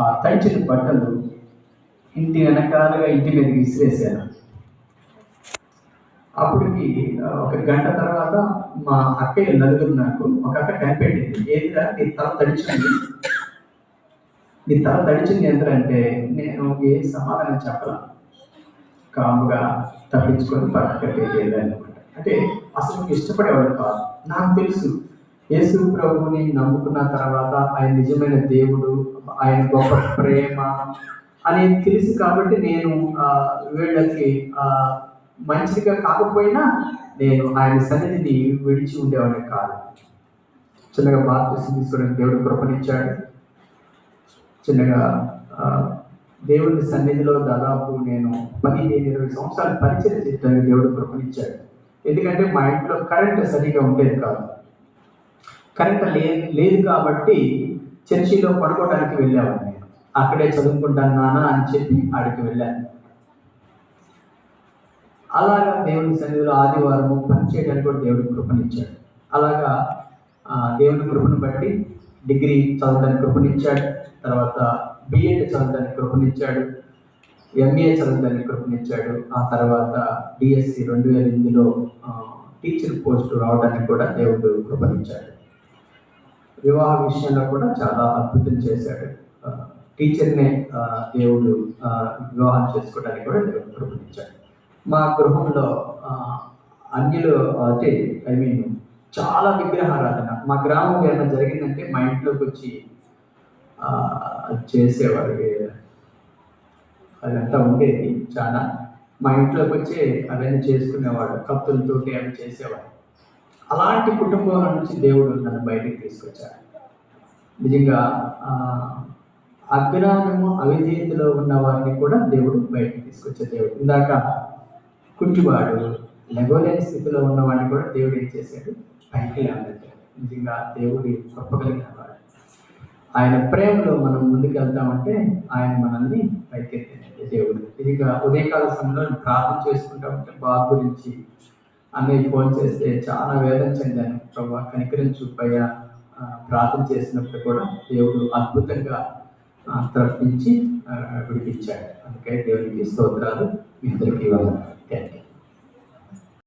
ఆ తడిచిన బట్టలు ఇంటి వెనకాలగా ఇంటి మీదకి విసిరేసాను. అప్పటికి ఒక గంట తర్వాత మా అక్కయ్య నలుగురు నాకు ఒక అక్క కనిపెట్టింది. ఏదిరా నీ తల తడిచింది ఎంతంటే నేను ఏ సమాధానం చెప్పలా, కాముగా తప్పించుకొని పక్కకి వెళ్ళాను. అంటే అసలు ఇష్టపడేవాడు కాదు. నాకు తెలుసు యేసు ప్రభువుని నమ్ముకున్న తర్వాత ఆయన నిజమైన దేవుడు, ఆయన గొప్ప ప్రేమ అనేది తెలుసు. కాబట్టి నేను వీళ్ళకి మంచిగా కాకపోయినా నేను ఆయన సన్నిధిని విడిచి ఉండేవాడిని కాదు. చిన్నగా బాప్తిసం తీసుకోవడానికి దేవుడు కృపనిచ్చాడు. చిన్నగా దేవుని సన్నిధిలో దాదాపు నేను 15-20 సంవత్సరాలు పరిచయం చేయడానికి దేవుడు కృపనిచ్చాడు. ఎందుకంటే మా ఇంట్లో కరెంట్ సరిగా ఉండేది కాదు. కరెంట్ లేదు కాబట్టి చర్చిలో పడుకోవడానికి వెళ్ళేవాడిని. నేను అక్కడే చదువుకుంటాను నాన్న అని చెప్పి ఆడికి వెళ్ళాను. అలాగా దేవుని సన్నిధిలో ఆదివారం పని చేయడానికి కూడా దేవుడు కృపనిచ్చాడు. అలాగా దేవుని కృపను బట్టి డిగ్రీ చదవడానికి కృపనిచ్చాడు. తర్వాత బిఎడ్ చదవడానికి కృపనిచ్చాడు. ఎంఏ చదవడానికి కృపనిచ్చాడు. ఆ తర్వాత డిఎస్సి 2008లో టీచర్ పోస్ట్ రావడానికి కూడా దేవుడు కృపనిచ్చాడు. వివాహ విషయంలో కూడా చాలా అద్భుతం చేశాడు. టీచర్నే దేవుడు వివాహం చేసుకోవడానికి కూడా దేవుడు కృపనిచ్చాడు. మా గృహంలో అన్యులు అంటే చాలా విగ్రహారాధన. మా గ్రామం ఏమైనా జరిగిందంటే మా ఇంట్లోకి వచ్చి చేసేవాడు. అదంతా ఉండేది చాలా. మా ఇంట్లోకి వచ్చి అవన్నీ చేసుకునేవాడు. కత్తులతోటి అవి చేసేవాడు. అలాంటి కుటుంబం నుంచి దేవుడు నన్ను బయటికి తీసుకొచ్చాడు. నిజంగా అజ్ఞానము అవిధేయతలో ఉన్న వారిని కూడా దేవుడు బయటికి తీసుకొచ్చే దేవుడు. ఇందాక కుంటివాడు లెగోలేని స్థితిలో ఉన్నవాడిని కూడా దేవుడు ఏం చేశాడు, పైకి లేవనెత్తాడు. నిజంగా దేవుడి గొప్పగలిగిన వాడు. ఆయన ప్రేమలో మనం ముందుకు వెళ్తామంటే ఆయన మనల్ని పైకెత్తే దేవుడు. ఇదిగా ఉదయకాల సమయంలో ప్రార్థన చేసుకుంటా ఉంటే బాబు గురించి అన్నయ్య ఫోన్ చేస్తే చాలా వేదన చెందాను. ప్రభా కనికరించు పైగా ప్రార్థన చేసినప్పుడు కూడా దేవుడు అద్భుతంగా తప్పించి విడిపించాడు. అందుకే దేవుడికి స్తోత్రాలు. ఇద్దరికి థ్యాంక్ యూ.